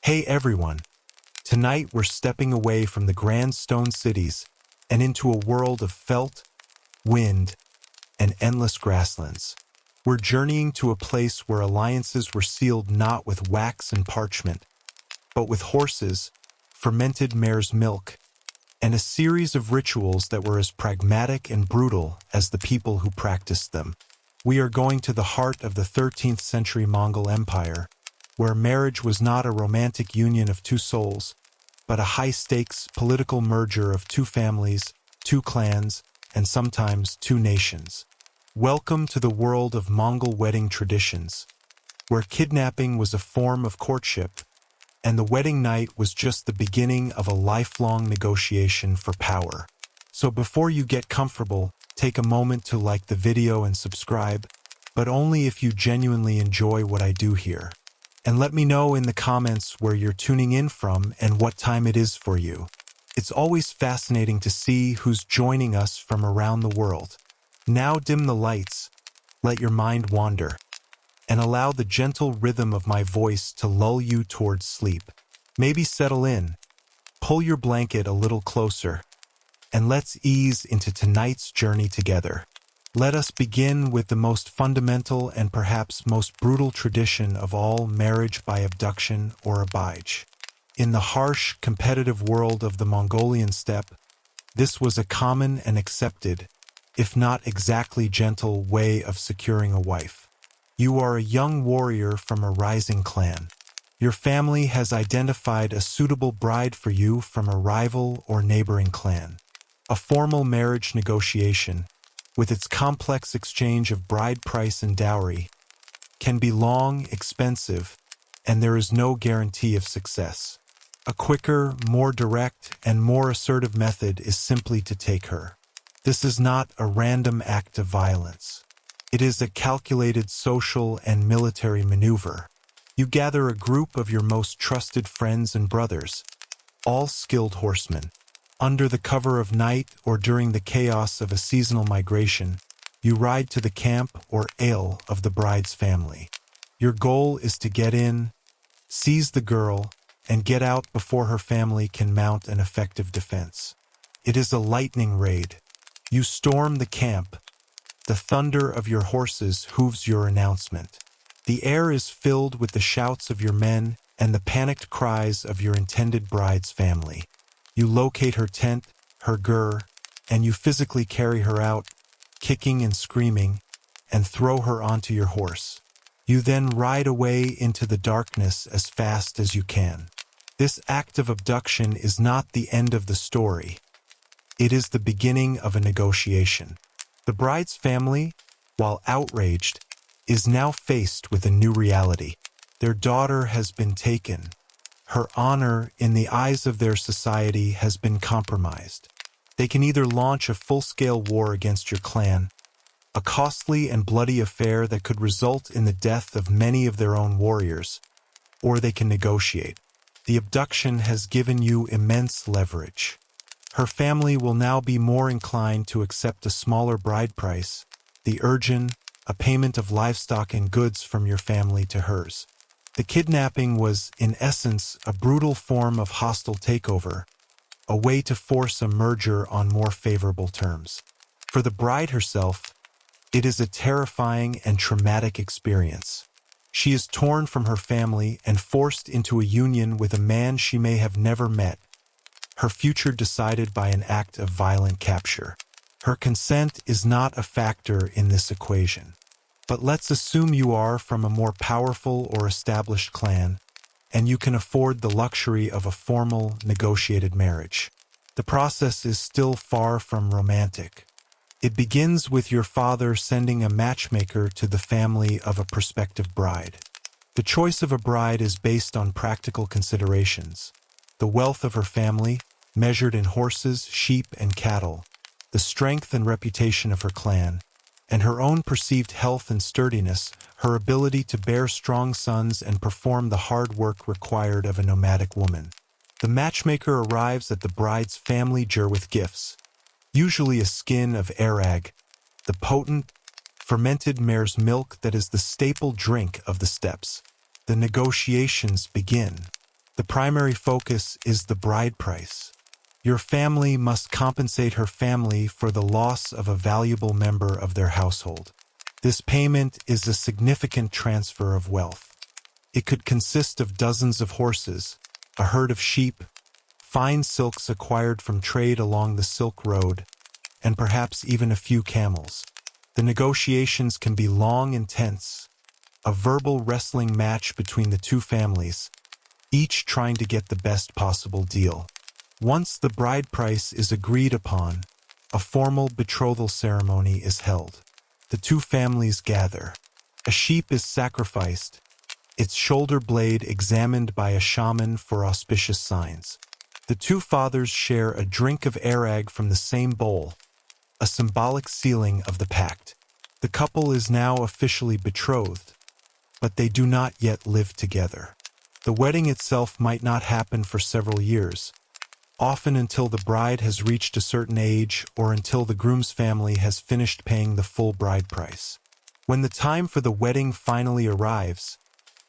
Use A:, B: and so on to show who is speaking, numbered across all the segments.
A: Hey everyone! Tonight we're stepping away from the grand stone cities and into a world of felt, wind, and endless grasslands. We're journeying to a place where alliances were sealed not with wax and parchment, but with horses, fermented mare's milk, and a series of rituals that were as pragmatic and brutal as the people who practiced them. We are going to the heart of the 13th century Mongol Empire, where marriage was not a romantic union of two souls, but a high-stakes political merger of two families, two clans, and sometimes two nations. Welcome to the world of Mongol wedding traditions, where kidnapping was a form of courtship, and the wedding night was just the beginning of a lifelong negotiation for power. So before you get comfortable, take a moment to like the video and subscribe, but only if you genuinely enjoy what I do here. And let me know in the comments where you're tuning in from and what time it is for you. It's always fascinating to see who's joining us from around the world. Now dim the lights, let your mind wander, and allow the gentle rhythm of my voice to lull you towards sleep. Maybe settle in, pull your blanket a little closer, and let's ease into tonight's journey together. Let us begin with the most fundamental and perhaps most brutal tradition of all, marriage by abduction or abige. In the harsh, competitive world of the Mongolian steppe, this was a common and accepted, if not exactly gentle, way of securing a wife. You are a young warrior from a rising clan. Your family has identified a suitable bride for you from a rival or neighboring clan. A formal marriage negotiation, with its complex exchange of bride price and dowry, can be long, expensive, and there is no guarantee of success. A quicker, more direct, and more assertive method is simply to take her. This is not a random act of violence. It is a calculated social and military maneuver. You gather a group of your most trusted friends and brothers, all skilled horsemen. Under the cover of night or during the chaos of a seasonal migration, you ride to the camp or ale of the bride's family. Your goal is to get in, seize the girl, and get out before her family can mount an effective defense. It is a lightning raid. You storm the camp. The thunder of your horses hooves your announcement. The air is filled with the shouts of your men and the panicked cries of your intended bride's family. You locate her tent, her gur, and you physically carry her out, kicking and screaming, and throw her onto your horse. You then ride away into the darkness as fast as you can. This act of abduction is not the end of the story. It is the beginning of a negotiation. The bride's family, while outraged, is now faced with a new reality. Their daughter has been taken. Her honor in the eyes of their society has been compromised. They can either launch a full-scale war against your clan, a costly and bloody affair that could result in the death of many of their own warriors, or they can negotiate. The abduction has given you immense leverage. Her family will now be more inclined to accept a smaller bride price, the urgin, a payment of livestock and goods from your family to hers. The kidnapping was, in essence, a brutal form of hostile takeover, a way to force a merger on more favorable terms. For the bride herself, it is a terrifying and traumatic experience. She is torn from her family and forced into a union with a man she may have never met, her future decided by an act of violent capture. Her consent is not a factor in this equation. But let's assume you are from a more powerful or established clan, and you can afford the luxury of a formal, negotiated marriage. The process is still far from romantic. It begins with your father sending a matchmaker to the family of a prospective bride. The choice of a bride is based on practical considerations: the wealth of her family, measured in horses, sheep, and cattle, the strength and reputation of her clan, and her own perceived health and sturdiness, her ability to bear strong sons and perform the hard work required of a nomadic woman. The matchmaker arrives at the bride's family with gifts, usually a skin of arag, the potent, fermented mare's milk that is the staple drink of the steppes. The negotiations begin. The primary focus is the bride price. Your family must compensate her family for the loss of a valuable member of their household. This payment is a significant transfer of wealth. It could consist of dozens of horses, a herd of sheep, fine silks acquired from trade along the Silk Road, and perhaps even a few camels. The negotiations can be long and tense, a verbal wrestling match between the two families, each trying to get the best possible deal. Once the bride price is agreed upon, a formal betrothal ceremony is held. The two families gather. A sheep is sacrificed, its shoulder blade examined by a shaman for auspicious signs. The two fathers share a drink of arag from the same bowl, a symbolic sealing of the pact. The couple is now officially betrothed, but they do not yet live together. The wedding itself might not happen for several years, often until the bride has reached a certain age or until the groom's family has finished paying the full bride price. When the time for the wedding finally arrives,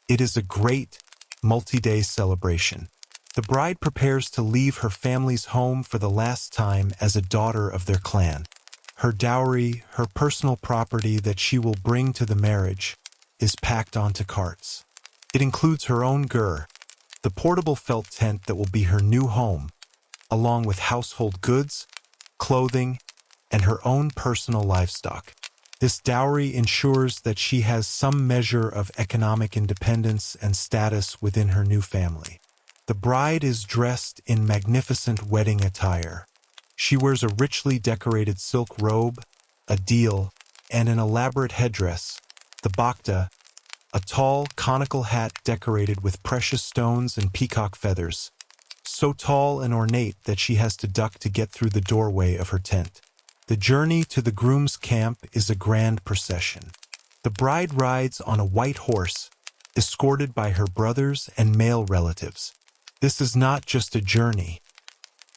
A: it is a great, multi-day celebration. The bride prepares to leave her family's home for the last time as a daughter of their clan. Her dowry, her personal property that she will bring to the marriage, is packed onto carts. It includes her own gur, the portable felt tent that will be her new home, along with household goods, clothing, and her own personal livestock. This dowry ensures that she has some measure of economic independence and status within her new family. The bride is dressed in magnificent wedding attire. She wears a richly decorated silk robe, a deel, and an elaborate headdress, the bakta, a tall, conical hat decorated with precious stones and peacock feathers, so tall and ornate that she has to duck to get through the doorway of her tent. The journey to the groom's camp is a grand procession. The bride rides on a white horse, escorted by her brothers and male relatives. This is not just a journey.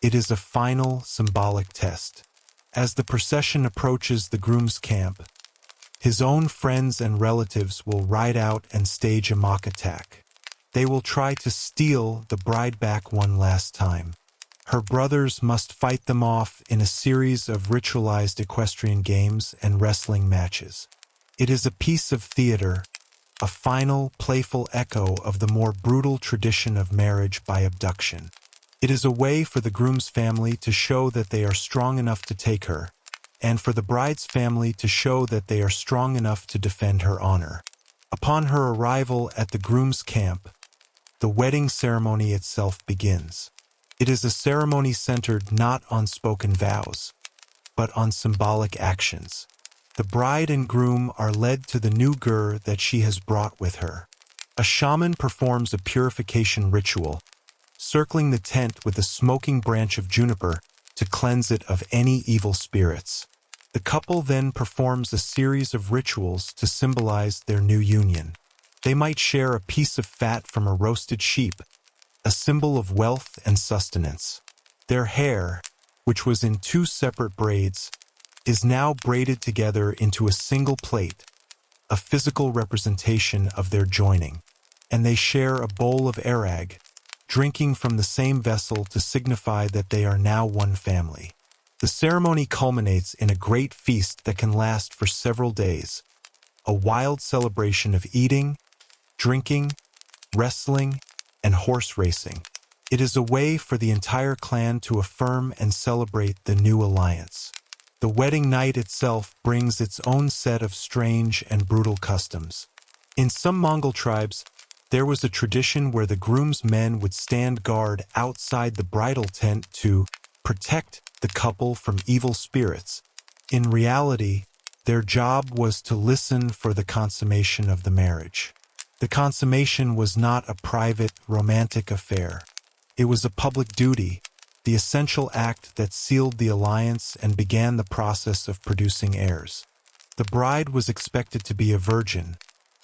A: It is a final, symbolic test. As the procession approaches the groom's camp, his own friends and relatives will ride out and stage a mock attack. They will try to steal the bride back one last time. Her brothers must fight them off in a series of ritualized equestrian games and wrestling matches. It is a piece of theater, a final, playful echo of the more brutal tradition of marriage by abduction. It is a way for the groom's family to show that they are strong enough to take her, and for the bride's family to show that they are strong enough to defend her honor. Upon her arrival at the groom's camp, the wedding ceremony itself begins. It is a ceremony centered not on spoken vows, but on symbolic actions. The bride and groom are led to the new gur that she has brought with her. A shaman performs a purification ritual, circling the tent with a smoking branch of juniper to cleanse it of any evil spirits. The couple then performs a series of rituals to symbolize their new union. They might share a piece of fat from a roasted sheep, a symbol of wealth and sustenance. Their hair, which was in two separate braids, is now braided together into a single plait, a physical representation of their joining. And they share a bowl of arag, drinking from the same vessel to signify that they are now one family. The ceremony culminates in a great feast that can last for several days, a wild celebration of eating, drinking, wrestling, and horse racing. It is a way for the entire clan to affirm and celebrate the new alliance. The wedding night itself brings its own set of strange and brutal customs. In some Mongol tribes, there was a tradition where the groom's men would stand guard outside the bridal tent to protect the couple from evil spirits. In reality, their job was to listen for the consummation of the marriage. The consummation was not a private, romantic affair. It was a public duty, the essential act that sealed the alliance and began the process of producing heirs. The bride was expected to be a virgin,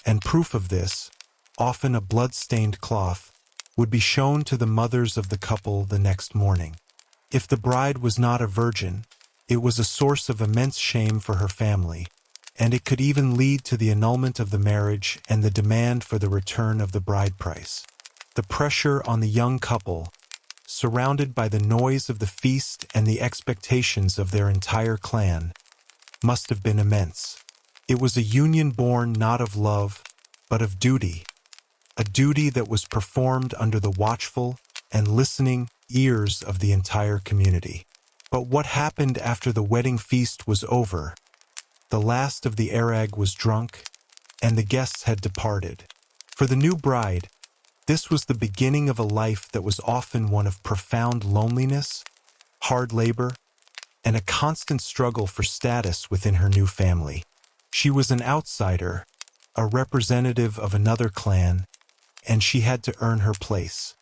A: and proof of this, often a blood-stained cloth, would be shown to the mothers of the couple the next morning. If the bride was not a virgin, it was a source of immense shame for her family, and it could even lead to the annulment of the marriage and the demand for the return of the bride price. The pressure on the young couple, surrounded by the noise of the feast and the expectations of their entire clan, must have been immense. It was a union born not of love, but of duty, a duty that was performed under the watchful and listening ears of the entire community. But what happened after the wedding feast was over? The last of the arag was drunk, and the guests had departed. For the new bride, this was the beginning of a life that was often one of profound loneliness, hard labor, and a constant struggle for status within her new family. She was an outsider, a representative of another clan, and she had to earn her place.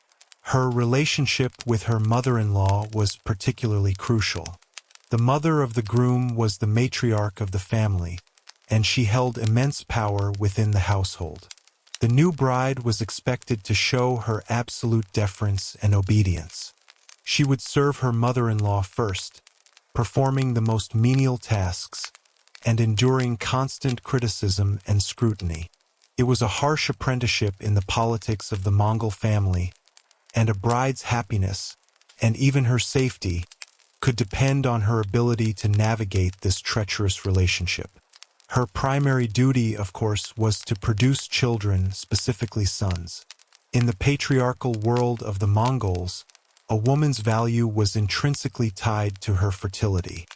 A: Her relationship with her mother-in-law was particularly crucial. The mother of the groom was the matriarch of the family, and she held immense power within the household. The new bride was expected to show her absolute deference and obedience. She would serve her mother-in-law first, performing the most menial tasks, and enduring constant criticism and scrutiny. It was a harsh apprenticeship in the politics of the Mongol family, and a bride's happiness, and even her safety, could depend on her ability to navigate this treacherous relationship. Her primary duty, of course, was to produce children, specifically sons. In the patriarchal world of the Mongols, a woman's value was intrinsically tied to her fertility.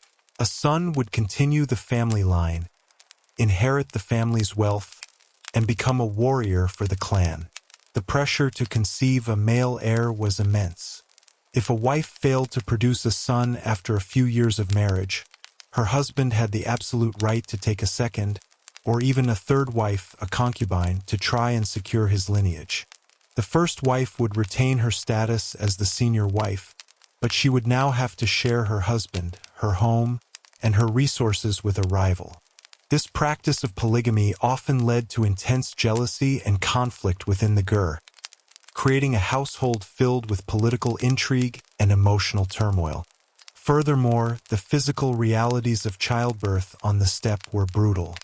A: A son would continue the family line, inherit the family's wealth, and become a warrior for the clan. The pressure to conceive a male heir was immense. If a wife failed to produce a son after a few years of marriage, her husband had the absolute right to take a second, or even a third wife, a concubine, to try and secure his lineage. The first wife would retain her status as the senior wife, but she would now have to share her husband, her home, and her resources with a rival. This practice of polygamy often led to intense jealousy and conflict within the ger, creating a household filled with political intrigue and emotional turmoil. Furthermore, the physical realities of childbirth on the steppe were brutal.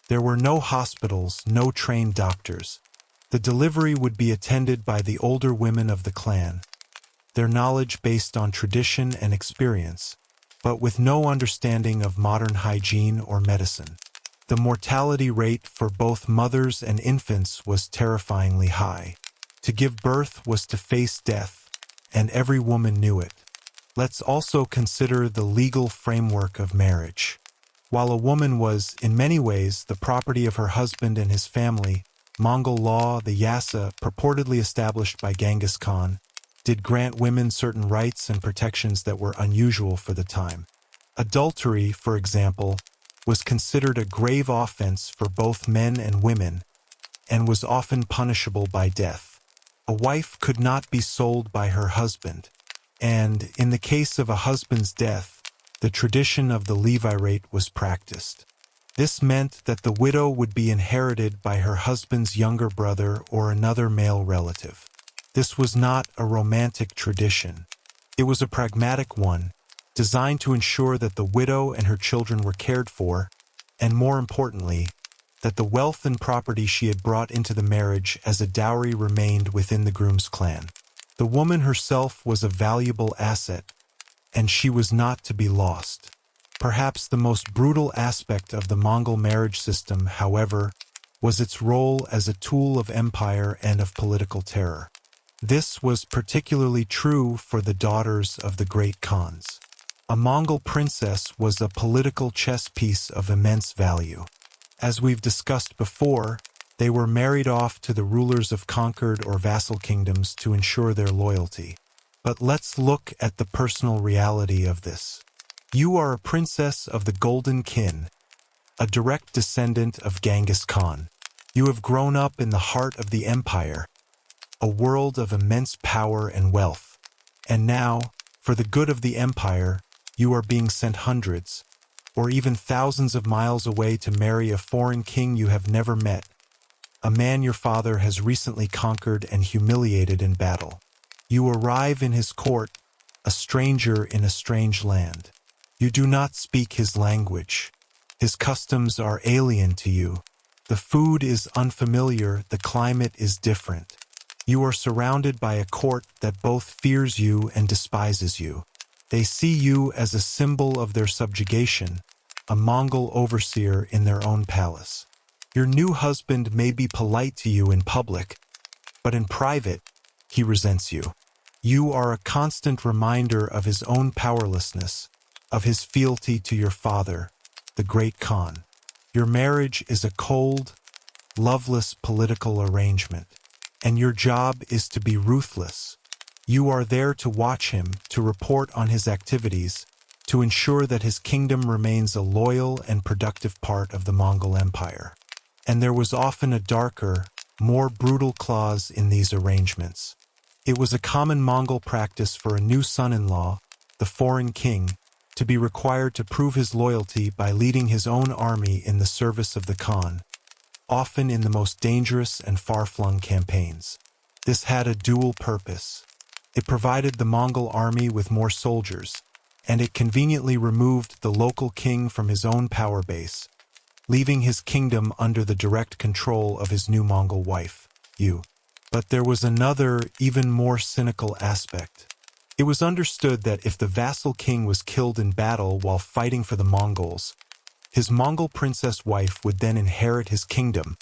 A: There were no hospitals, no trained doctors. The delivery would be attended by the older women of the clan, their knowledge based on tradition and experience, but with no understanding of modern hygiene or medicine. The mortality rate for both mothers and infants was terrifyingly high. To give birth was to face death, and every woman knew it. Let's also consider the legal framework of marriage. While a woman was, in many ways, the property of her husband and his family, Mongol law, the yasa, purportedly established by Genghis Khan, did grant women certain rights and protections that were unusual for the time. Adultery, for example, was considered a grave offense for both men and women, and was often punishable by death. A wife could not be sold by her husband, and, in the case of a husband's death, the tradition of the levirate was practiced. This meant that the widow would be inherited by her husband's younger brother or another male relative. This was not a romantic tradition. It was a pragmatic one, designed to ensure that the widow and her children were cared for, and more importantly, that the wealth and property she had brought into the marriage as a dowry remained within the groom's clan. The woman herself was a valuable asset, and she was not to be lost. Perhaps the most brutal aspect of the Mongol marriage system, however, was its role as a tool of empire and of political terror. This was particularly true for the daughters of the great Khans. A Mongol princess was a political chess piece of immense value. As we've discussed before, they were married off to the rulers of conquered or vassal kingdoms to ensure their loyalty. But let's look at the personal reality of this. You are a princess of the Golden Kin, a direct descendant of Genghis Khan. You have grown up in the heart of the empire, a world of immense power and wealth. And now, for the good of the empire, you are being sent hundreds, or even thousands of miles away to marry a foreign king you have never met, a man your father has recently conquered and humiliated in battle. You arrive in his court, a stranger in a strange land. You do not speak his language. His customs are alien to you. The food is unfamiliar, the climate is different. You are surrounded by a court that both fears you and despises you. They see you as a symbol of their subjugation, a Mongol overseer in their own palace. Your new husband may be polite to you in public, but in private, he resents you. You are a constant reminder of his own powerlessness, of his fealty to your father, the great Khan. Your marriage is a cold, loveless political arrangement, and your job is to be ruthless. You are there to watch him, to report on his activities, to ensure that his kingdom remains a loyal and productive part of the Mongol Empire. And there was often a darker, more brutal clause in these arrangements. It was a common Mongol practice for a new son-in-law, the foreign king, to be required to prove his loyalty by leading his own army in the service of the Khan, often in the most dangerous and far-flung campaigns. This had a dual purpose. It provided the Mongol army with more soldiers, and it conveniently removed the local king from his own power base, leaving his kingdom under the direct control of his new Mongol wife, you. But there was another, even more cynical aspect. It was understood that if the vassal king was killed in battle while fighting for the Mongols, his Mongol princess wife would then inherit his kingdom,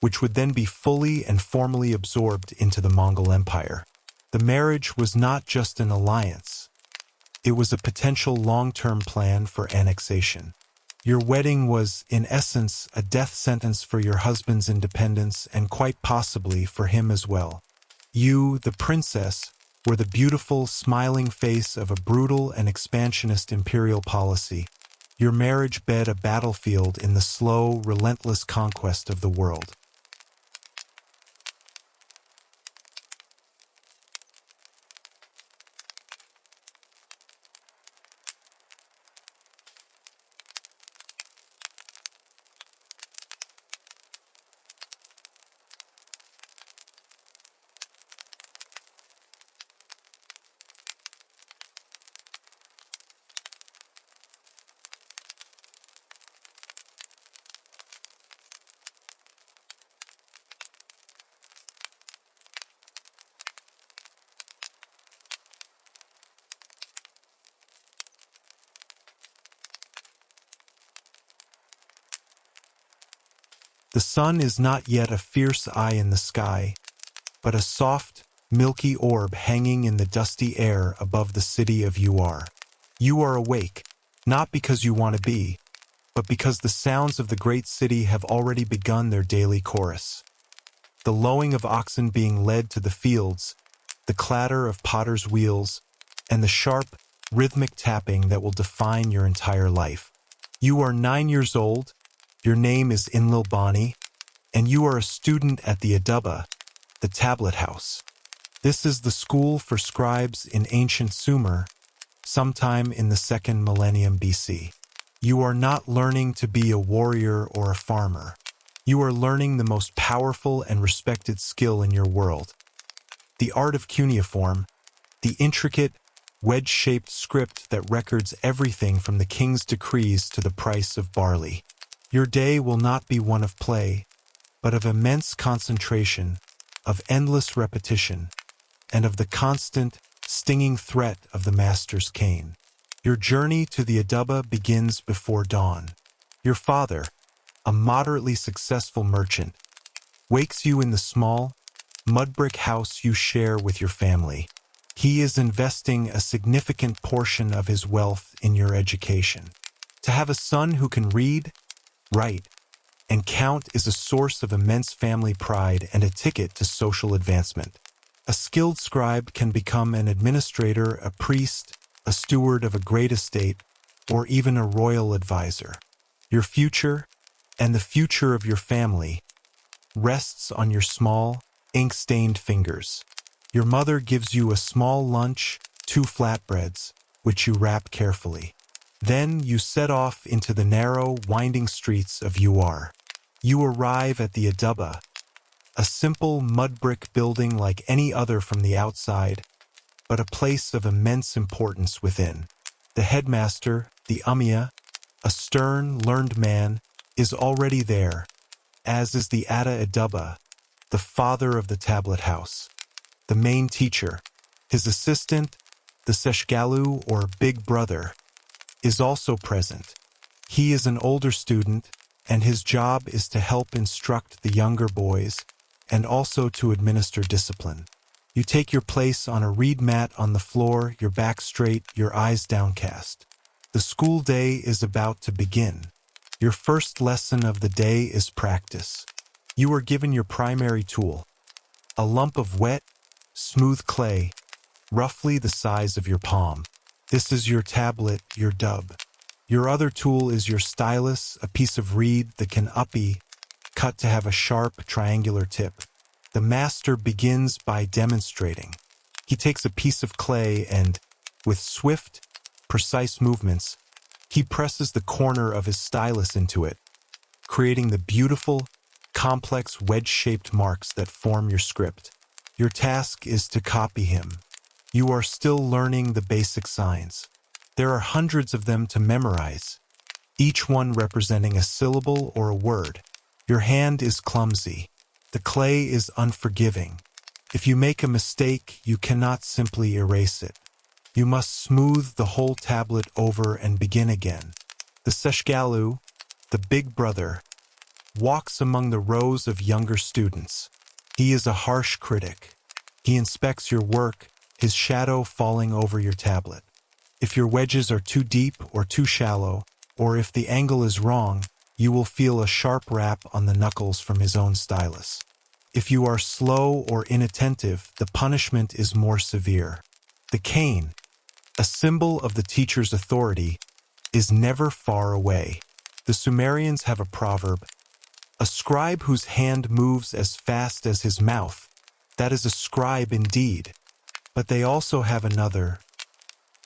A: which would then be fully and formally absorbed into the Mongol Empire. The marriage was not just an alliance. It was a potential long-term plan for annexation. Your wedding was, in essence, a death sentence for your husband's independence and quite possibly for him as well. You, the princess, were the beautiful, smiling face of a brutal and expansionist imperial policy. Your marriage bed a battlefield in the slow, relentless conquest of the world. The sun is not yet a fierce eye in the sky, but a soft, milky orb hanging in the dusty air above the city of Uar. You are awake, not because you want to be, but because the sounds of the great city have already begun their daily chorus. The lowing of oxen being led to the fields, the clatter of potters' wheels, and the sharp, rhythmic tapping that will define your entire life. You are 9 years old, your name is Enlil Bani, and you are a student at the Edubba, the tablet house. This is the school for scribes in ancient Sumer, sometime in the 2nd millennium BC. You are not learning to be a warrior or a farmer. You are learning the most powerful and respected skill in your world, the art of cuneiform, the intricate, wedge-shaped script that records everything from the king's decrees to the price of barley. Your day will not be one of play, but of immense concentration, of endless repetition, and of the constant, stinging threat of the master's cane. Your journey to the Edubba begins before dawn. Your father, a moderately successful merchant, wakes you in the small, mud-brick house you share with your family. He is investing a significant portion of his wealth in your education. To have a son who can read, write, and count is a source of immense family pride and a ticket to social advancement. A skilled scribe can become an administrator, a priest, a steward of a great estate, or even a royal advisor. Your future, and the future of your family, rests on your small, ink-stained fingers. Your mother gives you a small lunch, 2 flatbreads, which you wrap carefully. Then you set off into the narrow, winding streets of Uar. You arrive at the Edubba, a simple mud-brick building like any other from the outside, but a place of immense importance within. The headmaster, the Umiya, a stern, learned man, is already there, as is the Ada Edubba, the father of the tablet house. the main teacher. His assistant, the seshgalu or big brother, is also present. He is an older student, and his job is to help instruct the younger boys and also to administer discipline. You take your place on a reed mat on the floor, your back straight, your eyes downcast. The school day is about to begin. Your first lesson of the day is practice. You are given your primary tool, a lump of wet, smooth clay, roughly the size of your palm. This is your tablet, your dub. Your other tool is your stylus, a piece of reed that can cut to have a sharp, triangular tip. The master begins by demonstrating. He takes a piece of clay and, with swift, precise movements, he presses the corner of his stylus into it, creating the beautiful, complex wedge-shaped marks that form your script. Your task is to copy him. You are still learning the basic signs. There are hundreds of them to memorize, each one representing a syllable or a word. Your hand is clumsy. The clay is unforgiving. If you make a mistake, you cannot simply erase it. You must smooth the whole tablet over and begin again. The seshgalu, the big brother, walks among the rows of younger students. He is a harsh critic. He inspects your work, his shadow falling over your tablet. If your wedges are too deep or too shallow, or if the angle is wrong, you will feel a sharp rap on the knuckles from his own stylus. If you are slow or inattentive, the punishment is more severe. The cane, a symbol of the teacher's authority, is never far away. The Sumerians have a proverb, a scribe whose hand moves as fast as his mouth. That is a scribe indeed. But they also have another.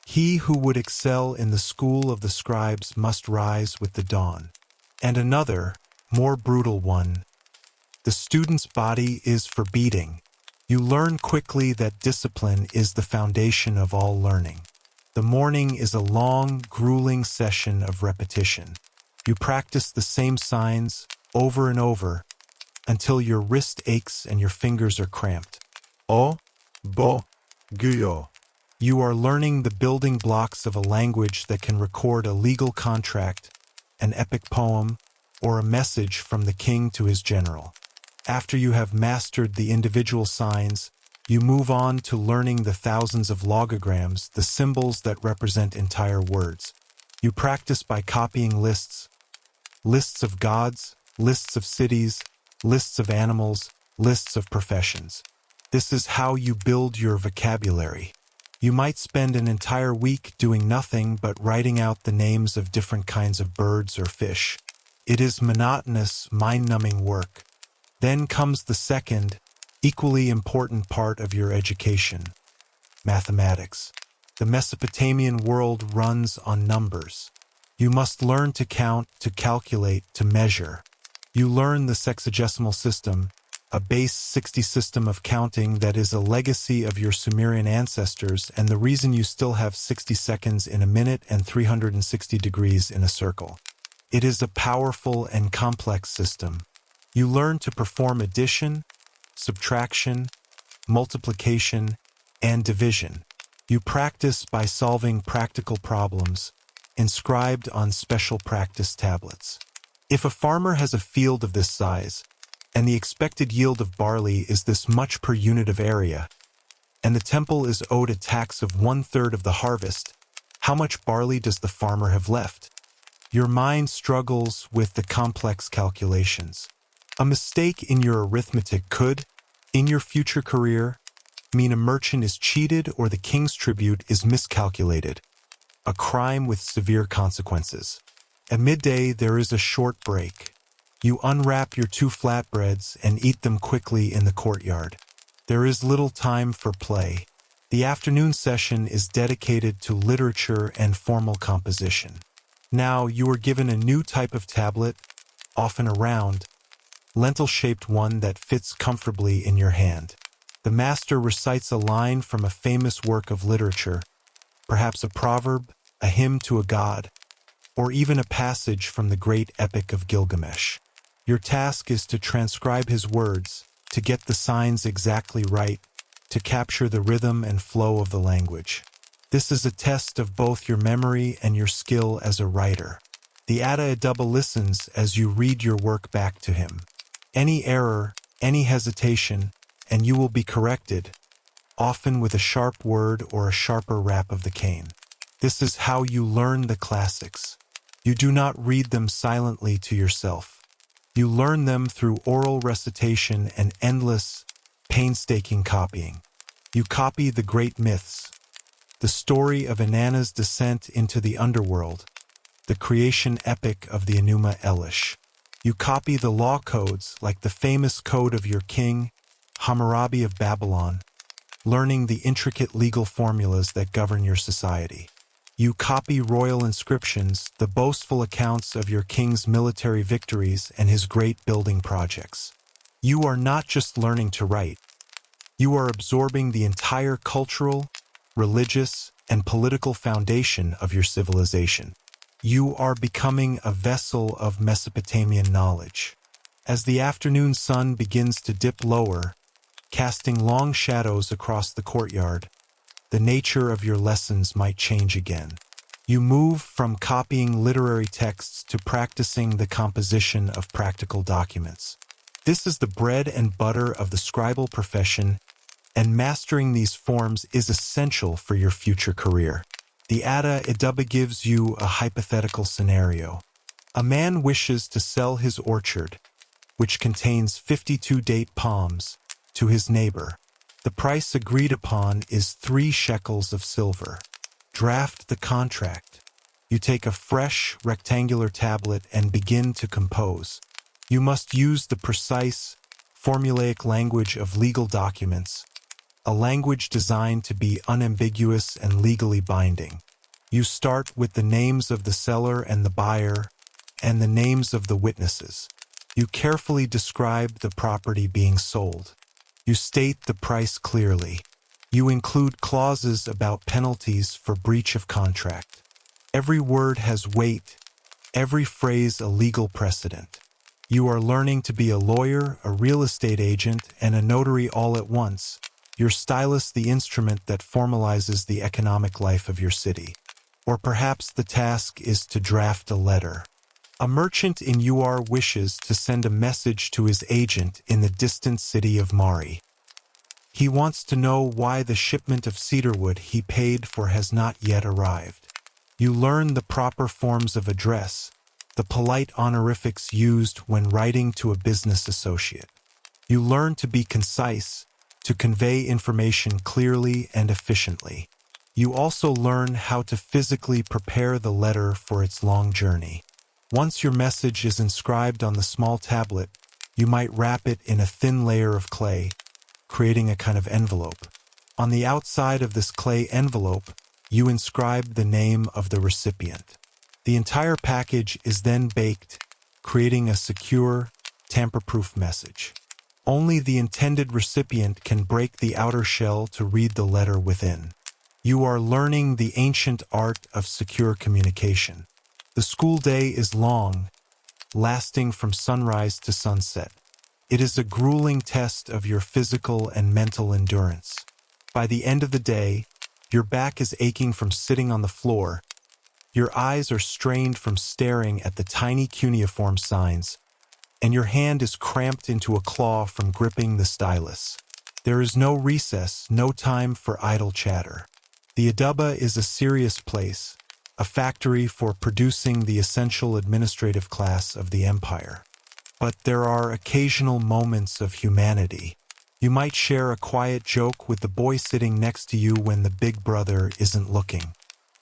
A: He who would excel in the school of the scribes must rise with the dawn. And another, more brutal one. The student's body is for beating. You learn quickly that discipline is the foundation of all learning. The morning is a long, grueling session of repetition. You practice the same signs over and over until your wrist aches and your fingers are cramped. O, bo, guyo. You are learning the building blocks of a language that can record a legal contract, an epic poem, or a message from the king to his general. After you have mastered the individual signs, you move on to learning the thousands of logograms, the symbols that represent entire words. You practice by copying lists of gods, lists of cities, lists of animals, lists of professions. This is how you build your vocabulary. You might spend an entire week doing nothing but writing out the names of different kinds of birds or fish. It is monotonous, mind-numbing work. Then comes the second, equally important part of your education, mathematics. The Mesopotamian world runs on numbers. You must learn to count, to calculate, to measure. You learn the sexagesimal system, a base 60 system of counting that is a legacy of your Sumerian ancestors and the reason you still have 60 seconds in a minute and 360 degrees in a circle. It is a powerful and complex system. You learn to perform addition, subtraction, multiplication, and division. You practice by solving practical problems, inscribed on special practice tablets. If a farmer has a field of this size, and the expected yield of barley is this much per unit of area, and the temple is owed a tax of 1/3 of the harvest, how much barley does the farmer have left? Your mind struggles with the complex calculations. A mistake in your arithmetic could, in your future career, mean a merchant is cheated or the king's tribute is miscalculated, a crime with severe consequences. At midday, there is a short break. You unwrap your 2 flatbreads and eat them quickly in the courtyard. There is little time for play. The afternoon session is dedicated to literature and formal composition. Now you are given a new type of tablet, often a round, lentil-shaped one that fits comfortably in your hand. The master recites a line from a famous work of literature, perhaps a proverb, a hymn to a god, or even a passage from the great epic of Gilgamesh. Your task is to transcribe his words, to get the signs exactly right, to capture the rhythm and flow of the language. This is a test of both your memory and your skill as a writer. The Ada Aduba listens as you read your work back to him. Any error, any hesitation, and you will be corrected, often with a sharp word or a sharper rap of the cane. This is how you learn the classics. You do not read them silently to yourself. You learn them through oral recitation and endless, painstaking copying. You copy the great myths, the story of Inanna's descent into the underworld, the creation epic of the Enuma Elish. You copy the law codes like the famous code of your king, Hammurabi of Babylon, learning the intricate legal formulas that govern your society. You copy royal inscriptions, the boastful accounts of your king's military victories and his great building projects. You are not just learning to write. You are absorbing the entire cultural, religious, and political foundation of your civilization. You are becoming a vessel of Mesopotamian knowledge. As the afternoon sun begins to dip lower, casting long shadows across the courtyard, the nature of your lessons might change again. You move from copying literary texts to practicing the composition of practical documents. This is the bread and butter of the scribal profession, and mastering these forms is essential for your future career. The Ada Aduba gives you a hypothetical scenario. A man wishes to sell his orchard, which contains 52 date palms, to his neighbor. The price agreed upon is 3 shekels of silver. Draft the contract. You take a fresh, rectangular tablet and begin to compose. You must use the precise, formulaic language of legal documents, a language designed to be unambiguous and legally binding. You start with the names of the seller and the buyer, and the names of the witnesses. You carefully describe the property being sold. You state the price clearly. You include clauses about penalties for breach of contract. Every word has weight, every phrase a legal precedent. You are learning to be a lawyer, a real estate agent, and a notary all at once. Your stylus the instrument that formalizes the economic life of your city. Or perhaps the task is to draft a letter. A merchant in UR wishes to send a message to his agent in the distant city of Mari. He wants to know why the shipment of cedarwood he paid for has not yet arrived. You learn the proper forms of address, the polite honorifics used when writing to a business associate. You learn to be concise, to convey information clearly and efficiently. You also learn how to physically prepare the letter for its long journey. Once your message is inscribed on the small tablet, you might wrap it in a thin layer of clay, creating a kind of envelope. On the outside of this clay envelope, you inscribe the name of the recipient. The entire package is then baked, creating a secure, tamper-proof message. Only the intended recipient can break the outer shell to read the letter within. You are learning the ancient art of secure communication. The school day is long, lasting from sunrise to sunset. It is a grueling test of your physical and mental endurance. By the end of the day, your back is aching from sitting on the floor. Your eyes are strained from staring at the tiny cuneiform signs, and your hand is cramped into a claw from gripping the stylus. There is no recess, no time for idle chatter. The Aduba is a serious place, a factory for producing the essential administrative class of the empire. But there are occasional moments of humanity. You might share a quiet joke with the boy sitting next to you when the big brother isn't looking.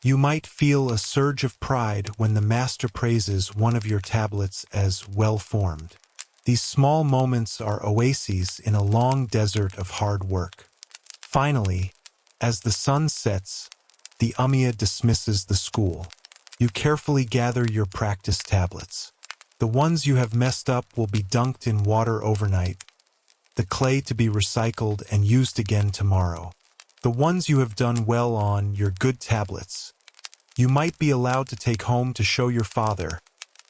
A: You might feel a surge of pride when the master praises one of your tablets as well-formed. These small moments are oases in a long desert of hard work. Finally, as the sun sets, the Ummiyah dismisses the school. You carefully gather your practice tablets. The ones you have messed up will be dunked in water overnight, the clay to be recycled and used again tomorrow. The ones you have done well on, your good tablets, you might be allowed to take home to show your father,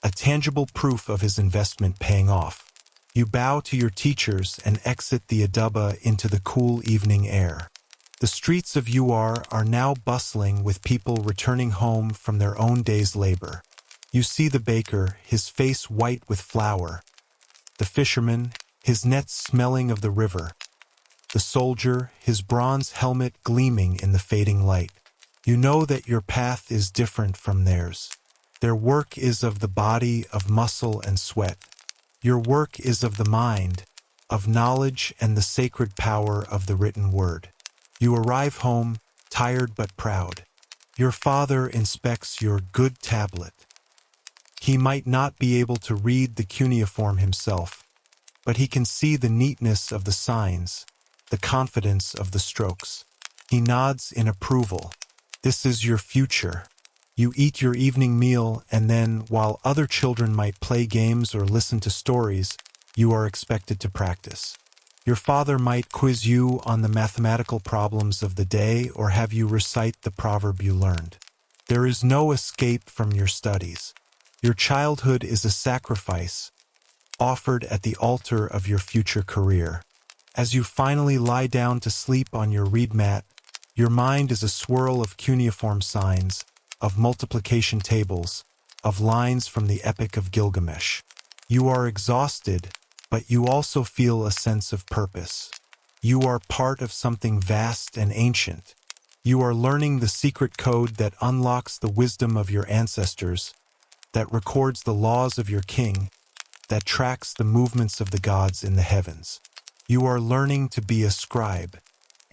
A: a tangible proof of his investment paying off. You bow to your teachers and exit the adaba into the cool evening air. The streets of UR are now bustling with people returning home from their own day's labor. You see the baker, his face white with flour, the fisherman, his nets smelling of the river, the soldier, his bronze helmet gleaming in the fading light. You know that your path is different from theirs. Their work is of the body, of muscle and sweat. Your work is of the mind, of knowledge and the sacred power of the written word. You arrive home, tired but proud. Your father inspects your good tablet. He might not be able to read the cuneiform himself, but he can see the neatness of the signs, the confidence of the strokes. He nods in approval. This is your future. You eat your evening meal, and then, while other children might play games or listen to stories, you are expected to practice. Your father might quiz you on the mathematical problems of the day or have you recite the proverb you learned. There is no escape from your studies. Your childhood is a sacrifice, offered at the altar of your future career. As you finally lie down to sleep on your reed mat, your mind is a swirl of cuneiform signs, of multiplication tables, of lines from the Epic of Gilgamesh. You are exhausted, but you also feel a sense of purpose. You are part of something vast and ancient. You are learning the secret code that unlocks the wisdom of your ancestors, that records the laws of your king, that tracks the movements of the gods in the heavens. You are learning to be a scribe,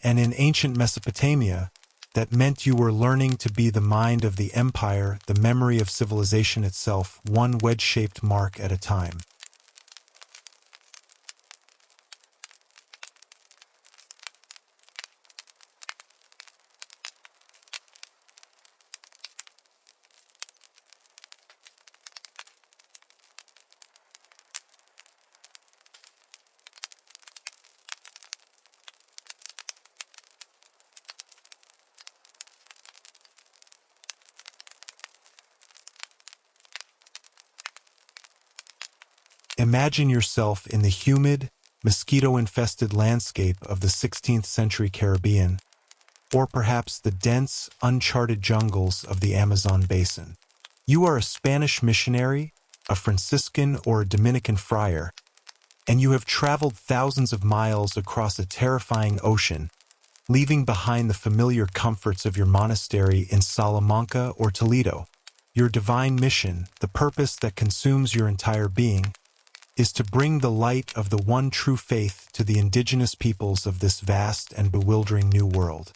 A: and in ancient Mesopotamia, that meant you were learning to be the mind of the empire, the memory of civilization itself, one wedge-shaped mark at a time. Imagine yourself in the humid, mosquito-infested landscape of the 16th century Caribbean, or perhaps the dense, uncharted jungles of the Amazon basin. You are a Spanish missionary, a Franciscan or a Dominican friar, and you have traveled thousands of miles across a terrifying ocean, leaving behind the familiar comforts of your monastery in Salamanca or Toledo. Your divine mission, the purpose that consumes your entire being, is to bring the light of the one true faith to the indigenous peoples of this vast and bewildering new world.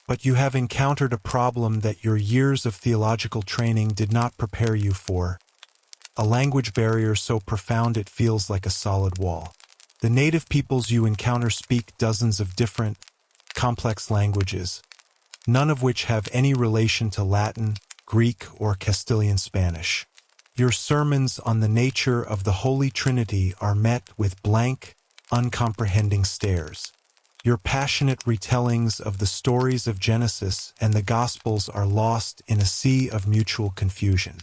A: But you have encountered a problem that your years of theological training did not prepare you for, a language barrier so profound it feels like a solid wall. The native peoples you encounter speak dozens of different, complex languages, none of which have any relation to Latin, Greek, or Castilian Spanish. Your sermons on the nature of the Holy Trinity are met with blank, uncomprehending stares. Your passionate retellings of the stories of Genesis and the Gospels are lost in a sea of mutual confusion.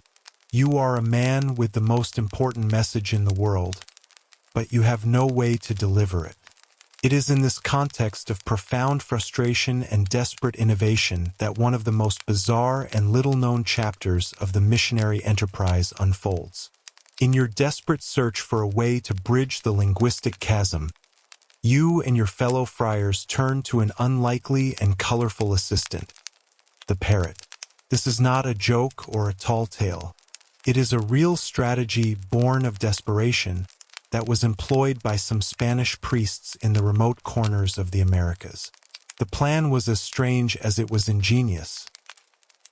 A: You are a man with the most important message in the world, but you have no way to deliver it. It is in this context of profound frustration and desperate innovation that one of the most bizarre and little-known chapters of the missionary enterprise unfolds. In your desperate search for a way to bridge the linguistic chasm, you and your fellow friars turn to an unlikely and colorful assistant, the parrot. This is not a joke or a tall tale. It is a real strategy born of desperation that was employed by some Spanish priests in the remote corners of the Americas. The plan was as strange as it was ingenious.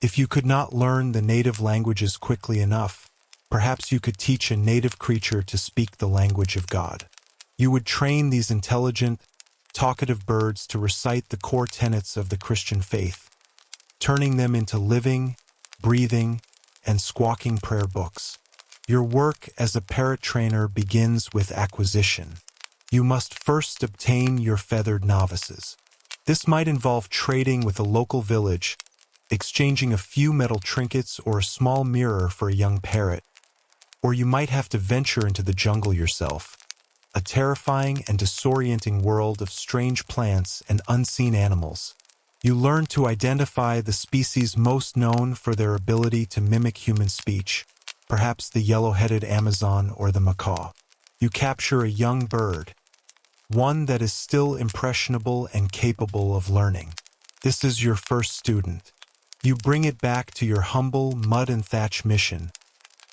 A: If you could not learn the native languages quickly enough, perhaps you could teach a native creature to speak the language of God. You would train these intelligent, talkative birds to recite the core tenets of the Christian faith, turning them into living, breathing, and squawking prayer books. Your work as a parrot trainer begins with acquisition. You must first obtain your feathered novices. This might involve trading with a local village, exchanging a few metal trinkets or a small mirror for a young parrot, or you might have to venture into the jungle yourself, a terrifying and disorienting world of strange plants and unseen animals. You learn to identify the species most known for their ability to mimic human speech, perhaps the yellow-headed Amazon or the macaw. You capture a young bird, one that is still impressionable and capable of learning. This is your first student. You bring it back to your humble mud and thatch mission,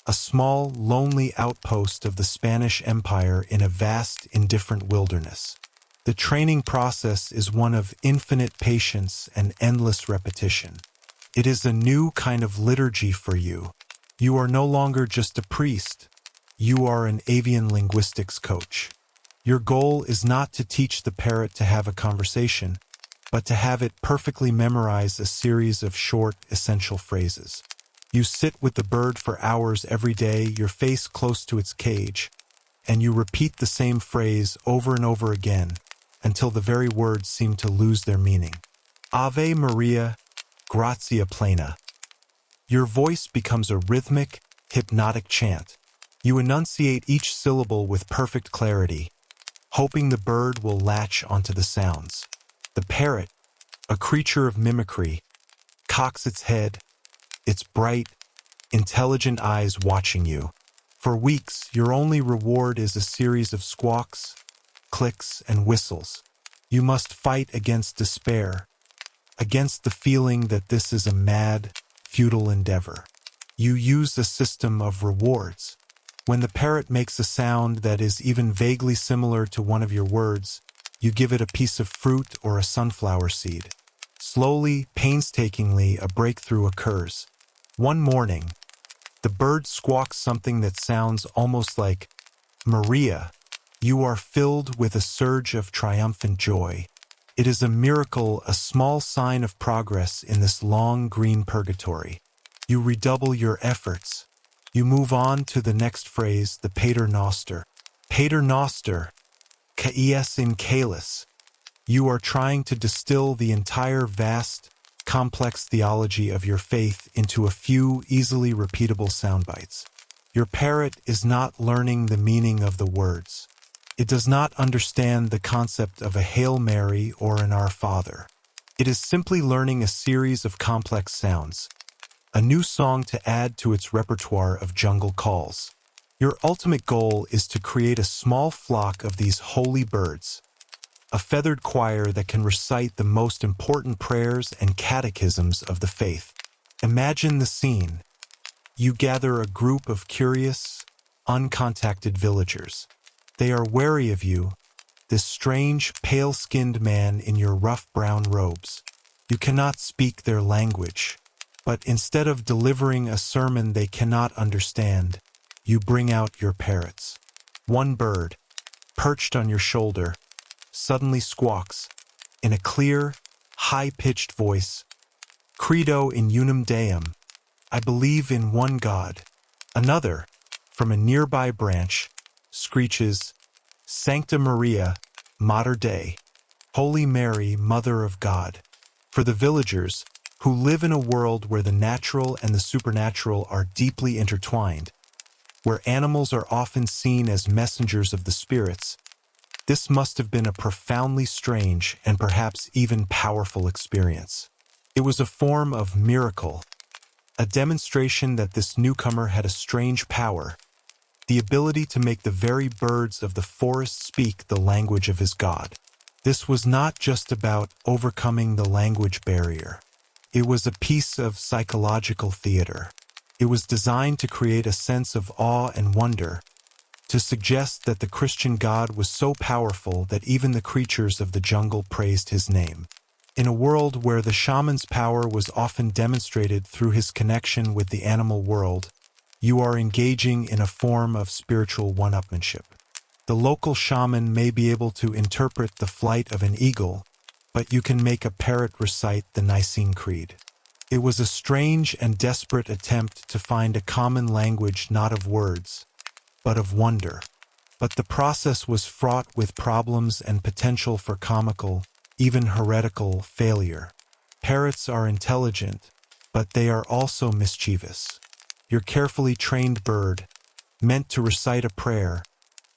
A: a small, lonely outpost of the Spanish Empire in a vast, indifferent wilderness. The training process is one of infinite patience and endless repetition. It is a new kind of liturgy for you. You are no longer just a priest. You are an avian linguistics coach. Your goal is not to teach the parrot to have a conversation, but to have it perfectly memorize a series of short, essential phrases. You sit with the bird for hours every day, your face close to its cage, and you repeat the same phrase over and over again until the very words seem to lose their meaning. Ave Maria, Grazia Plena. Your voice becomes a rhythmic, hypnotic chant. You enunciate each syllable with perfect clarity, hoping the bird will latch onto the sounds. The parrot, a creature of mimicry, cocks its head, its bright, intelligent eyes watching you. For weeks, your only reward is a series of squawks, clicks, and whistles. You must fight against despair, against the feeling that this is a mad, futile endeavor. You use a system of rewards. When the parrot makes a sound that is even vaguely similar to one of your words, you give it a piece of fruit or a sunflower seed. Slowly, painstakingly, a breakthrough occurs. One morning, the bird squawks something that sounds almost like Maria. You are filled with a surge of triumphant joy. It is a miracle, a small sign of progress in this long green purgatory. You redouble your efforts. You move on to the next phrase, the Pater Noster. Pater Noster, Kaies in Caelus. You are trying to distill the entire vast, complex theology of your faith into a few easily repeatable soundbites. Your parrot is not learning the meaning of the words. It does not understand the concept of a Hail Mary or an Our Father. It is simply learning a series of complex sounds, a new song to add to its repertoire of jungle calls. Your ultimate goal is to create a small flock of these holy birds, a feathered choir that can recite the most important prayers and catechisms of the faith. Imagine the scene. You gather a group of curious, uncontacted villagers. They are wary of you, this strange, pale-skinned man in your rough brown robes. You cannot speak their language, but instead of delivering a sermon they cannot understand, you bring out your parrots. One bird, perched on your shoulder, suddenly squawks, in a clear, high-pitched voice, Credo in unum Deum, I believe in one God. Another, from a nearby branch, screeches, Sancta Maria, Mater Dei, Holy Mary, Mother of God. For the villagers, who live in a world where the natural and the supernatural are deeply intertwined, where animals are often seen as messengers of the spirits, this must have been a profoundly strange and perhaps even powerful experience. It was a form of miracle, a demonstration that this newcomer had a strange power, the ability to make the very birds of the forest speak the language of his God. This was not just about overcoming the language barrier. It was a piece of psychological theater. It was designed to create a sense of awe and wonder, to suggest that the Christian God was so powerful that even the creatures of the jungle praised his name. In a world where the shaman's power was often demonstrated through his connection with the animal world, you are engaging in a form of spiritual one-upmanship. The local shaman may be able to interpret the flight of an eagle, but you can make a parrot recite the Nicene Creed. It was a strange and desperate attempt to find a common language not of words, but of wonder. But the process was fraught with problems and potential for comical, even heretical, failure. Parrots are intelligent, but they are also mischievous. Your carefully trained bird, meant to recite a prayer,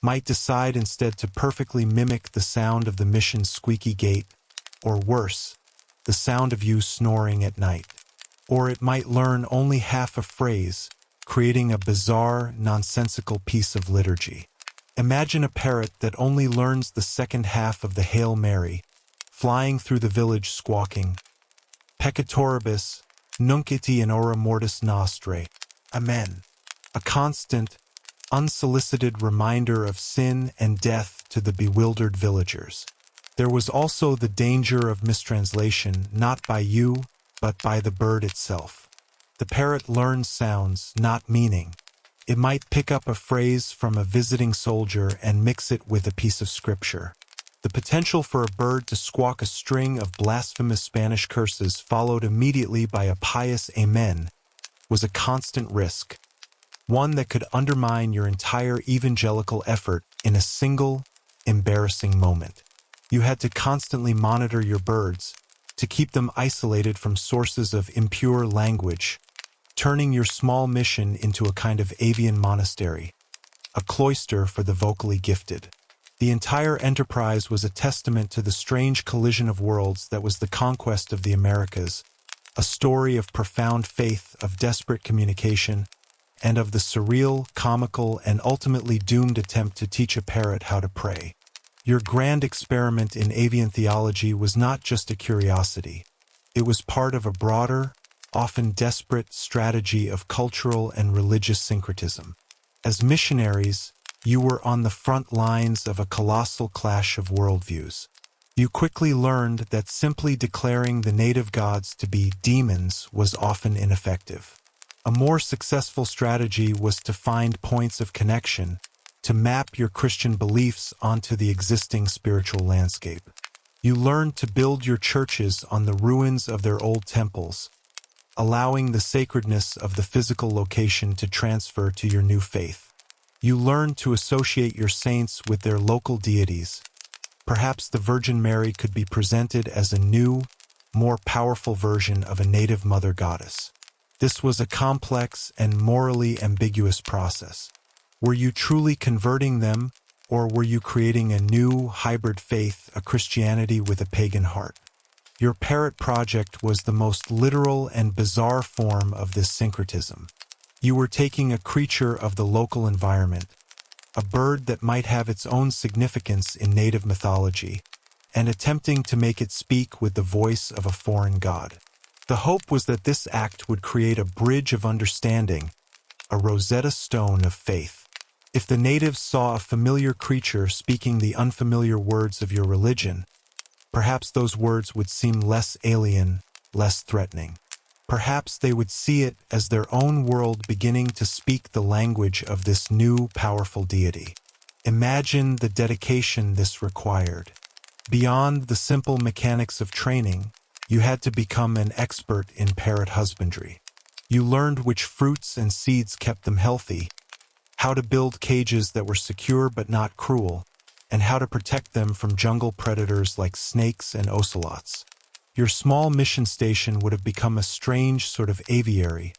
A: might decide instead to perfectly mimic the sound of the mission's squeaky gate, or worse, the sound of you snoring at night. Or it might learn only half a phrase, creating a bizarre, nonsensical piece of liturgy. Imagine a parrot that only learns the second half of the Hail Mary, flying through the village squawking, Peccatoribus, nunc ite in ora mortis nostre. Amen. A constant, unsolicited reminder of sin and death to the bewildered villagers. There was also the danger of mistranslation, not by you, but by the bird itself. The parrot learns sounds, not meaning. It might pick up a phrase from a visiting soldier and mix it with a piece of scripture. The potential for a bird to squawk a string of blasphemous Spanish curses followed immediately by a pious amen was a constant risk, one that could undermine your entire evangelical effort in a single, embarrassing moment. You had to constantly monitor your birds to keep them isolated from sources of impure language, turning your small mission into a kind of avian monastery, a cloister for the vocally gifted. The entire enterprise was a testament to the strange collision of worlds that was the conquest of the Americas, a story of profound faith, of desperate communication, and of the surreal, comical, and ultimately doomed attempt to teach a parrot how to pray. Your grand experiment in avian theology was not just a curiosity. It was part of a broader, often desperate strategy of cultural and religious syncretism. As missionaries, you were on the front lines of a colossal clash of worldviews. You quickly learned that simply declaring the native gods to be demons was often ineffective. A more successful strategy was to find points of connection, to map your Christian beliefs onto the existing spiritual landscape. You learned to build your churches on the ruins of their old temples, allowing the sacredness of the physical location to transfer to your new faith. You learned to associate your saints with their local deities. Perhaps the Virgin Mary could be presented as a new, more powerful version of a native mother goddess. This was a complex and morally ambiguous process. Were you truly converting them, or were you creating a new, hybrid faith, a Christianity with a pagan heart? Your parrot project was the most literal and bizarre form of this syncretism. You were taking a creature of the local environment, a bird that might have its own significance in native mythology, and attempting to make it speak with the voice of a foreign god. The hope was that this act would create a bridge of understanding, a Rosetta Stone of faith. If the natives saw a familiar creature speaking the unfamiliar words of your religion, perhaps those words would seem less alien, less threatening. Perhaps they would see it as their own world beginning to speak the language of this new, powerful deity. Imagine the dedication this required. Beyond the simple mechanics of training, you had to become an expert in parrot husbandry. You learned which fruits and seeds kept them healthy, how to build cages that were secure but not cruel, and how to protect them from jungle predators like snakes and ocelots. Your small mission station would have become a strange sort of aviary,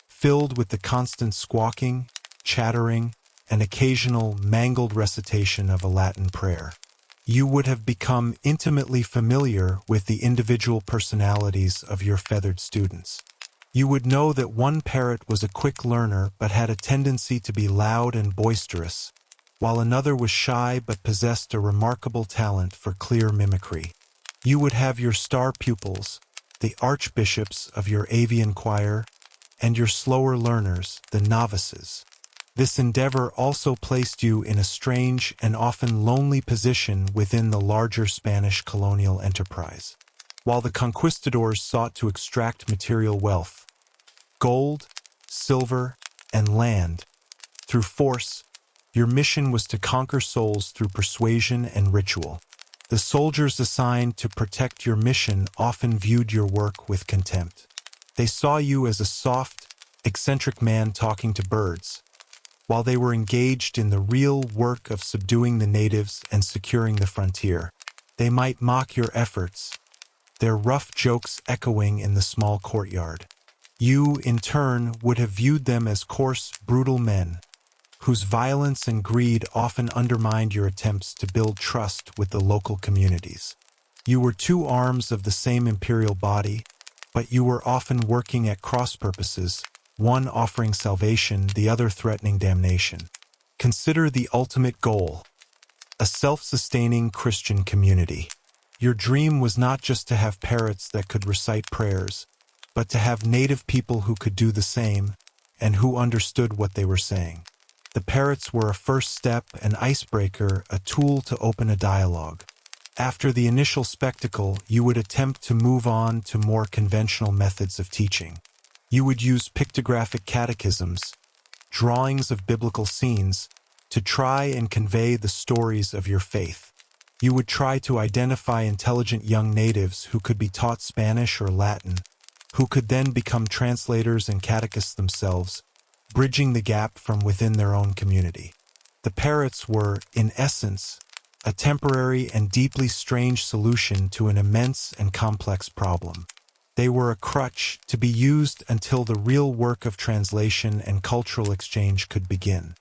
A: filled with the constant squawking, chattering, and occasional mangled recitation of a Latin prayer. You would have become intimately familiar with the individual personalities of your feathered students. You would know that one parrot was a quick learner but had a tendency to be loud and boisterous, while another was shy but possessed a remarkable talent for clear mimicry. You would have your star pupils, the archbishops of your avian choir, and your slower learners, the novices. This endeavor also placed you in a strange and often lonely position within the larger Spanish colonial enterprise. While the conquistadors sought to extract material wealth, gold, silver, and land, through force, your mission was to conquer souls through persuasion and ritual. The soldiers assigned to protect your mission often viewed your work with contempt. They saw you as a soft, eccentric man talking to birds, while they were engaged in the real work of subduing the natives and securing the frontier. They might mock your efforts, their rough jokes echoing in the small courtyard. You, in turn, would have viewed them as coarse, brutal men, whose violence and greed often undermined your attempts to build trust with the local communities. You were two arms of the same imperial body, but you were often working at cross purposes, one offering salvation, the other threatening damnation. Consider the ultimate goal: a self-sustaining Christian community. Your dream was not just to have parrots that could recite prayers, but to have native people who could do the same and who understood what they were saying. The parrots were a first step, an icebreaker, a tool to open a dialogue. After the initial spectacle, you would attempt to move on to more conventional methods of teaching. You would use pictographic catechisms, drawings of biblical scenes, to try and convey the stories of your faith. You would try to identify intelligent young natives who could be taught Spanish or Latin, who could then become translators and catechists themselves, bridging the gap from within their own community. The parrots were, in essence, a temporary and deeply strange solution to an immense and complex problem. They were a crutch to be used until the real work of translation and cultural exchange could begin.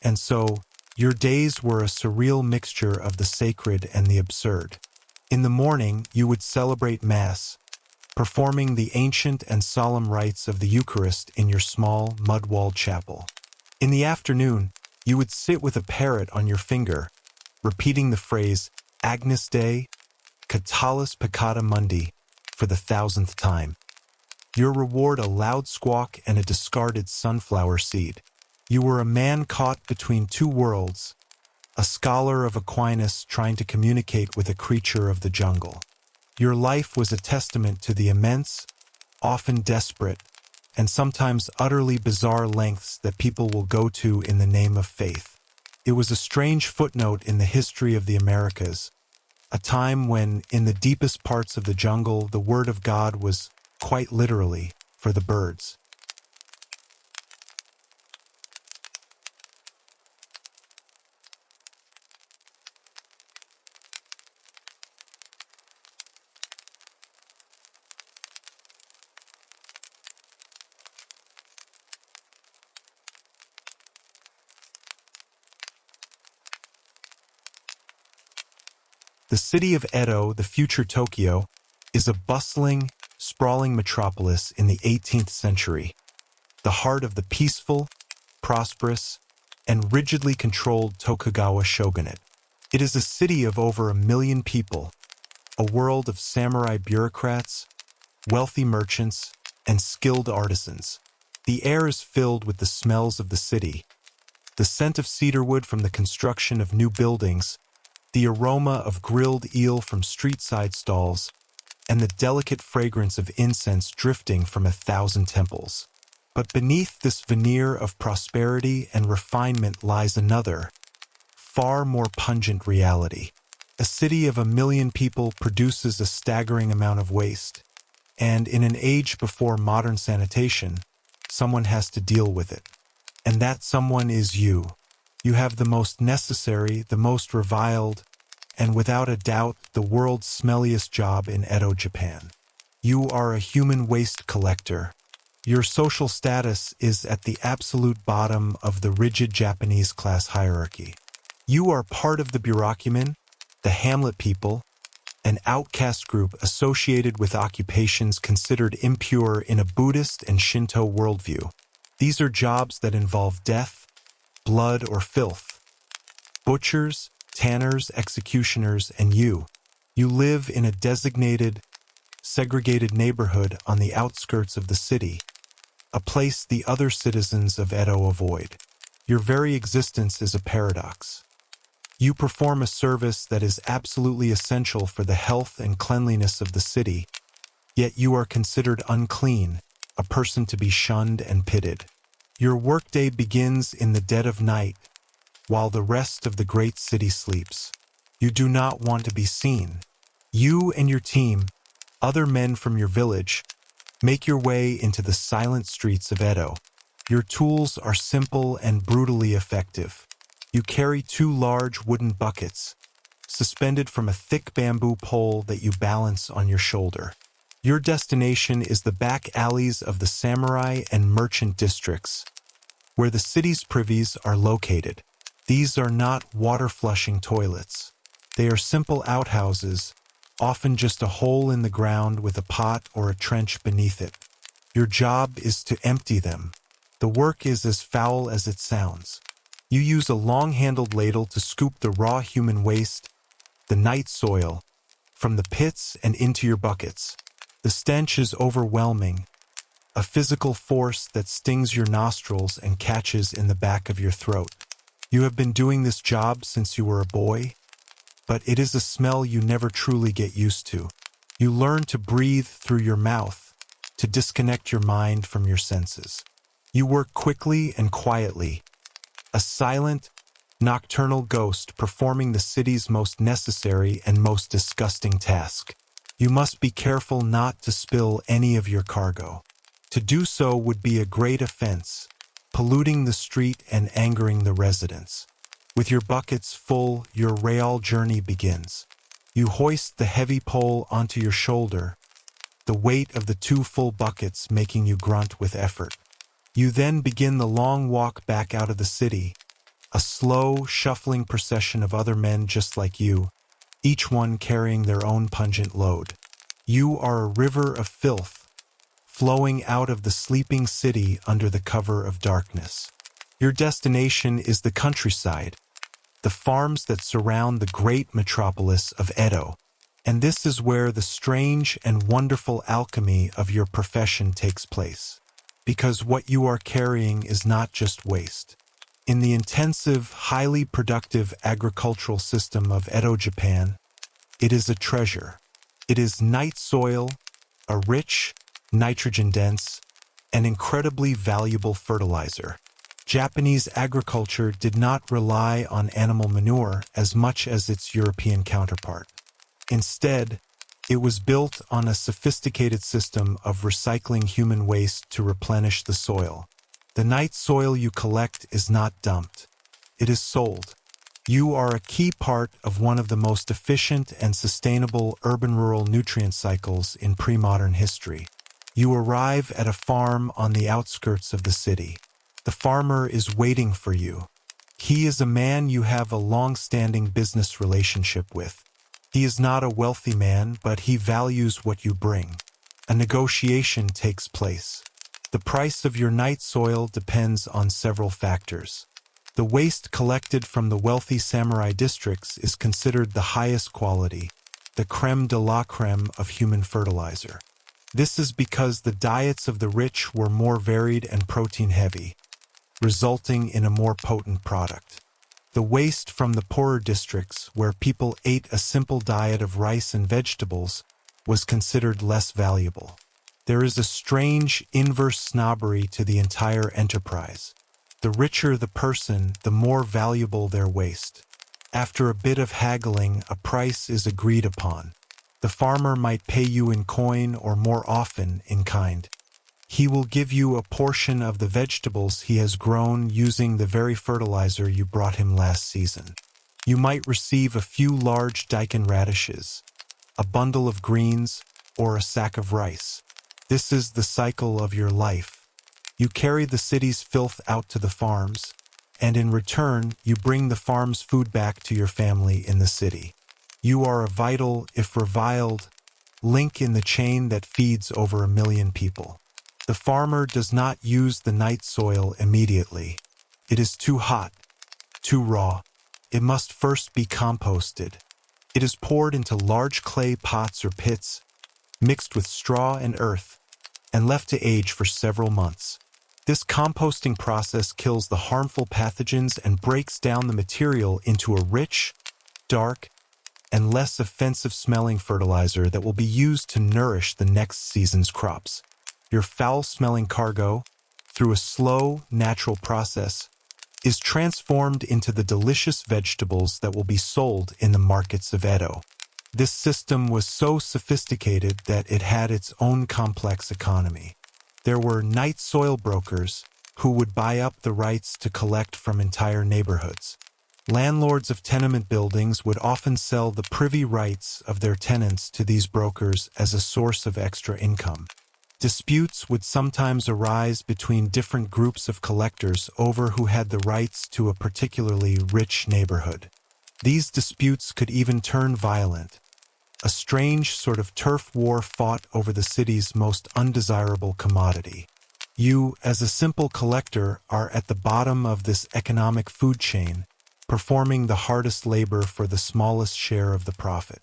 A: And so, your days were a surreal mixture of the sacred and the absurd. In the morning, you would celebrate Mass, performing the ancient and solemn rites of the Eucharist in your small, mud-walled chapel. In the afternoon, you would sit with a parrot on your finger, repeating the phrase Agnus Dei, Catalis Peccata Mundi, for the 1,000th time. Your reward a loud squawk and a discarded sunflower seed. You were a man caught between two worlds, a scholar of Aquinas trying to communicate with a creature of the jungle. Your life was a testament to the immense, often desperate, and sometimes utterly bizarre lengths that people will go to in the name of faith. It was a strange footnote in the history of the Americas, a time when, in the deepest parts of the jungle, the word of God was, quite literally, for the birds. The city of Edo, the future Tokyo, is a bustling, sprawling metropolis in the 18th century, the heart of the peaceful, prosperous, and rigidly controlled Tokugawa shogunate. It is a city of over 1 million people, a world of samurai bureaucrats, wealthy merchants, and skilled artisans. The air is filled with the smells of the city, the scent of cedarwood from the construction of new buildings, the aroma of grilled eel from street-side stalls, and the delicate fragrance of incense drifting from 1,000 temples. But beneath this veneer of prosperity and refinement lies another, far more pungent reality. A city of 1 million people produces a staggering amount of waste, and in an age before modern sanitation, someone has to deal with it. And that someone is you. You have the most necessary, the most reviled, and without a doubt, the world's smelliest job in Edo, Japan. You are a human waste collector. Your social status is at the absolute bottom of the rigid Japanese class hierarchy. You are part of the bureaucracy, the hamlet people, an outcast group associated with occupations considered impure in a Buddhist and Shinto worldview. These are jobs that involve death, blood, or filth. Butchers, tanners, executioners, and you. You live in a designated, segregated neighborhood on the outskirts of the city, a place the other citizens of Edo avoid. Your very existence is a paradox. You perform a service that is absolutely essential for the health and cleanliness of the city, yet you are considered unclean, a person to be shunned and pitted. Your workday begins in the dead of night, while the rest of the great city sleeps. You do not want to be seen. You and your team, other men from your village, make your way into the silent streets of Edo. Your tools are simple and brutally effective. You carry 2 large wooden buckets, suspended from a thick bamboo pole that you balance on your shoulder. Your destination is the back alleys of the samurai and merchant districts, where the city's privies are located. These are not water-flushing toilets. They are simple outhouses, often just a hole in the ground with a pot or a trench beneath it. Your job is to empty them. The work is as foul as it sounds. You use a long-handled ladle to scoop the raw human waste, the night soil, from the pits and into your buckets. The stench is overwhelming, a physical force that stings your nostrils and catches in the back of your throat. You have been doing this job since you were a boy, but it is a smell you never truly get used to. You learn to breathe through your mouth, to disconnect your mind from your senses. You work quickly and quietly, a silent, nocturnal ghost performing the city's most necessary and most disgusting task. You must be careful not to spill any of your cargo. To do so would be a great offense, polluting the street and angering the residents. With your buckets full, your real journey begins. You hoist the heavy pole onto your shoulder, the weight of the 2 full buckets making you grunt with effort. You then begin the long walk back out of the city, a slow, shuffling procession of other men just like you, each one carrying their own pungent load. You are a river of filth, flowing out of the sleeping city under the cover of darkness. Your destination is the countryside, the farms that surround the great metropolis of Edo. And this is where the strange and wonderful alchemy of your profession takes place. Because what you are carrying is not just waste. In the intensive, highly productive agricultural system of Edo Japan, it is a treasure. It is night soil, a rich, nitrogen-dense, and incredibly valuable fertilizer. Japanese agriculture did not rely on animal manure as much as its European counterpart. Instead, it was built on a sophisticated system of recycling human waste to replenish the soil. The night soil you collect is not dumped. It is sold. You are a key part of one of the most efficient and sustainable urban-rural nutrient cycles in pre-modern history. You arrive at a farm on the outskirts of the city. The farmer is waiting for you. He is a man you have a long-standing business relationship with. He is not a wealthy man, but he values what you bring. A negotiation takes place. The price of your night soil depends on several factors. The waste collected from the wealthy samurai districts is considered the highest quality, the crème de la crème of human fertilizer. This is because the diets of the rich were more varied and protein-heavy, resulting in a more potent product. The waste from the poorer districts, where people ate a simple diet of rice and vegetables, was considered less valuable. There is a strange, inverse snobbery to the entire enterprise. The richer the person, the more valuable their waste. After a bit of haggling, a price is agreed upon. The farmer might pay you in coin or more often in kind. He will give you a portion of the vegetables he has grown using the very fertilizer you brought him last season. You might receive a few large daikon radishes, a bundle of greens, or a sack of rice. This is the cycle of your life. You carry the city's filth out to the farms, and in return, you bring the farm's food back to your family in the city. You are a vital, if reviled, link in the chain that feeds over 1 million people. The farmer does not use the night soil immediately. It is too hot, too raw. It must first be composted. It is poured into large clay pots or pits, mixed with straw and earth, and left to age for several months. This composting process kills the harmful pathogens and breaks down the material into a rich, dark, and less offensive-smelling fertilizer that will be used to nourish the next season's crops. Your foul-smelling cargo, through a slow, natural process, is transformed into the delicious vegetables that will be sold in the markets of Edo. This system was so sophisticated that it had its own complex economy. There were night soil brokers who would buy up the rights to collect from entire neighborhoods. Landlords of tenement buildings would often sell the privy rights of their tenants to these brokers as a source of extra income. Disputes would sometimes arise between different groups of collectors over who had the rights to a particularly rich neighborhood. These disputes could even turn violent. A strange sort of turf war fought over the city's most undesirable commodity. You, as a simple collector, are at the bottom of this economic food chain, performing the hardest labor for the smallest share of the profit.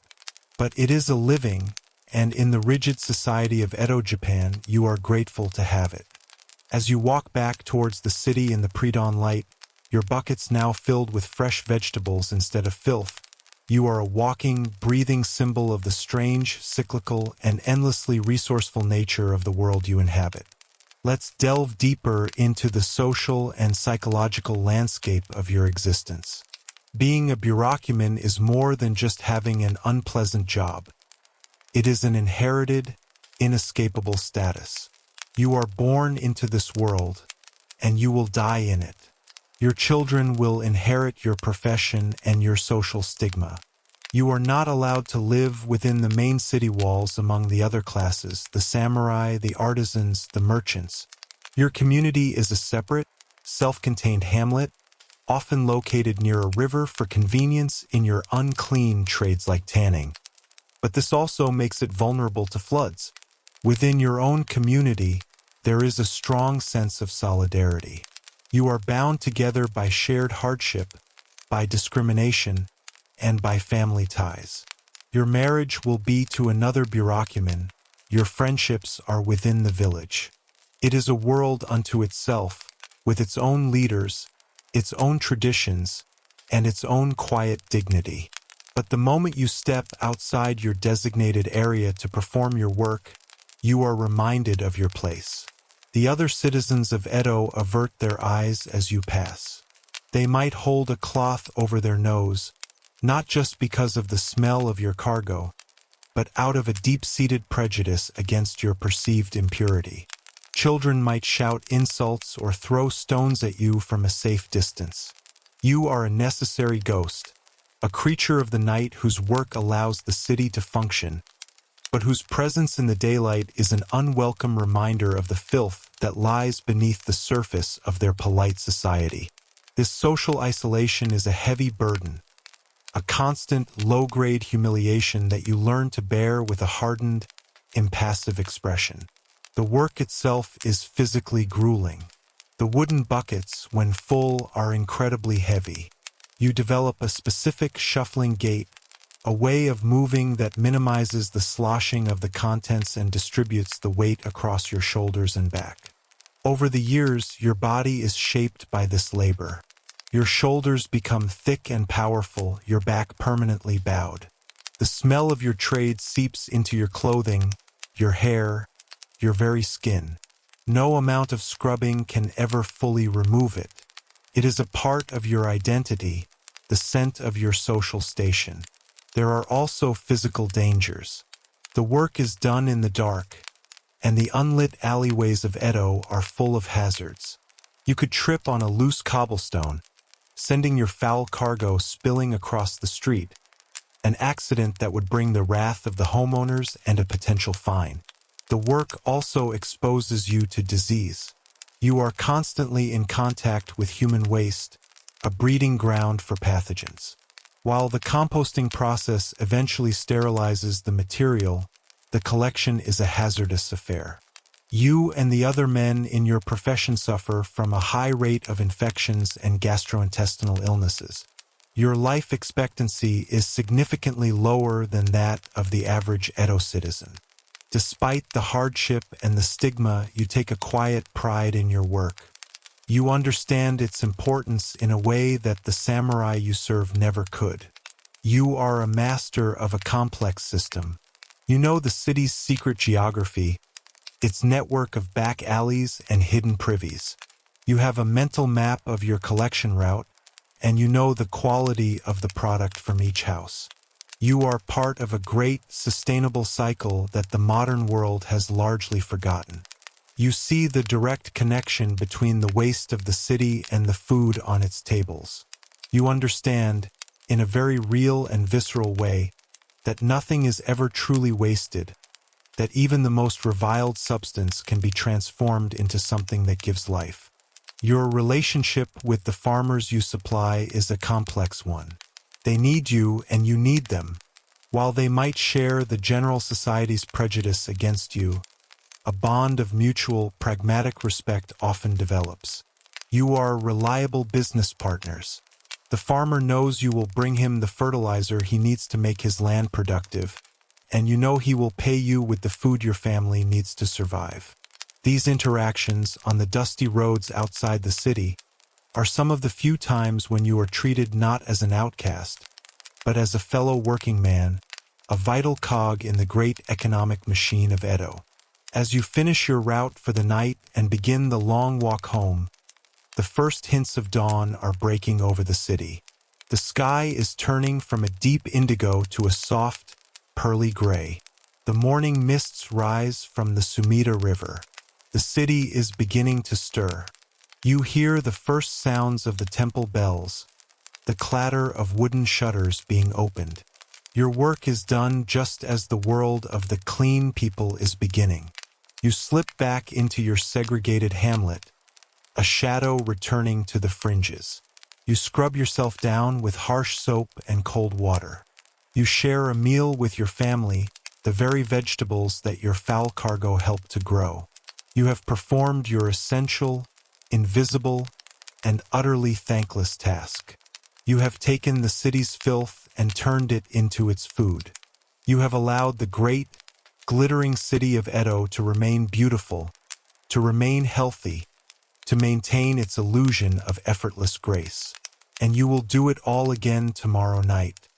A: But it is a living, and in the rigid society of Edo Japan, you are grateful to have it. As you walk back towards the city in the pre-dawn light, your buckets now filled with fresh vegetables instead of filth, you are a walking, breathing symbol of the strange, cyclical, and endlessly resourceful nature of the world you inhabit. Let's delve deeper into the social and psychological landscape of your existence. Being a bureaucraman is more than just having an unpleasant job. It is an inherited, inescapable status. You are born into this world, and you will die in it. Your children will inherit your profession and your social stigma. You are not allowed to live within the main city walls among the other classes, the samurai, the artisans, the merchants. Your community is a separate, self-contained hamlet, often located near a river for convenience in your unclean trades like tanning. But this also makes it vulnerable to floods. Within your own community, there is a strong sense of solidarity. You are bound together by shared hardship, by discrimination, and by family ties. Your marriage will be to another bureaucraman. Your friendships are within the village. It is a world unto itself, with its own leaders, its own traditions, and its own quiet dignity. But the moment you step outside your designated area to perform your work, you are reminded of your place. The other citizens of Edo avert their eyes as you pass. They might hold a cloth over their nose, not just because of the smell of your cargo, but out of a deep-seated prejudice against your perceived impurity. Children might shout insults or throw stones at you from a safe distance. You are a necessary ghost, a creature of the night whose work allows the city to function, but whose presence in the daylight is an unwelcome reminder of the filth that lies beneath the surface of their polite society. This social isolation is a heavy burden, a constant, low-grade humiliation that you learn to bear with a hardened, impassive expression. The work itself is physically grueling. The wooden buckets, when full, are incredibly heavy. You develop a specific shuffling gait, a way of moving that minimizes the sloshing of the contents and distributes the weight across your shoulders and back. Over the years, your body is shaped by this labor. Your shoulders become thick and powerful, your back permanently bowed. The smell of your trade seeps into your clothing, your hair, your very skin. No amount of scrubbing can ever fully remove it. It is a part of your identity, the scent of your social station. There are also physical dangers. The work is done in the dark, and the unlit alleyways of Edo are full of hazards. You could trip on a loose cobblestone, sending your foul cargo spilling across the street, an accident that would bring the wrath of the homeowners and a potential fine. The work also exposes you to disease. You are constantly in contact with human waste, a breeding ground for pathogens. While the composting process eventually sterilizes the material, the collection is a hazardous affair. You and the other men in your profession suffer from a high rate of infections and gastrointestinal illnesses. Your life expectancy is significantly lower than that of the average Edo citizen. Despite the hardship and the stigma, you take a quiet pride in your work. You understand its importance in a way that the samurai you serve never could. You are a master of a complex system. You know the city's secret geography, its network of back alleys and hidden privies. You have a mental map of your collection route, and you know the quality of the product from each house. You are part of a great, sustainable cycle that the modern world has largely forgotten. You see the direct connection between the waste of the city and the food on its tables. You understand, in a very real and visceral way, that nothing is ever truly wasted, that even the most reviled substance can be transformed into something that gives life. Your relationship with the farmers you supply is a complex one. They need you and you need them. While they might share the general society's prejudice against you, a bond of mutual, pragmatic respect often develops. You are reliable business partners. The farmer knows you will bring him the fertilizer he needs to make his land productive, and you know he will pay you with the food your family needs to survive. These interactions on the dusty roads outside the city are some of the few times when you are treated not as an outcast, but as a fellow working man, a vital cog in the great economic machine of Edo. As you finish your route for the night and begin the long walk home, the first hints of dawn are breaking over the city. The sky is turning from a deep indigo to a soft, pearly gray. The morning mists rise from the Sumida River. The city is beginning to stir. You hear the first sounds of the temple bells, the clatter of wooden shutters being opened. Your work is done just as the world of the clean people is beginning. You slip back into your segregated hamlet, a shadow returning to the fringes. You scrub yourself down with harsh soap and cold water. You share a meal with your family, the very vegetables that your foul cargo helped to grow. You have performed your essential, invisible, and utterly thankless task. You have taken the city's filth and turned it into its food. You have allowed the great, glittering city of Edo to remain beautiful, to remain healthy, to maintain its illusion of effortless grace. And you will do it all again tomorrow night.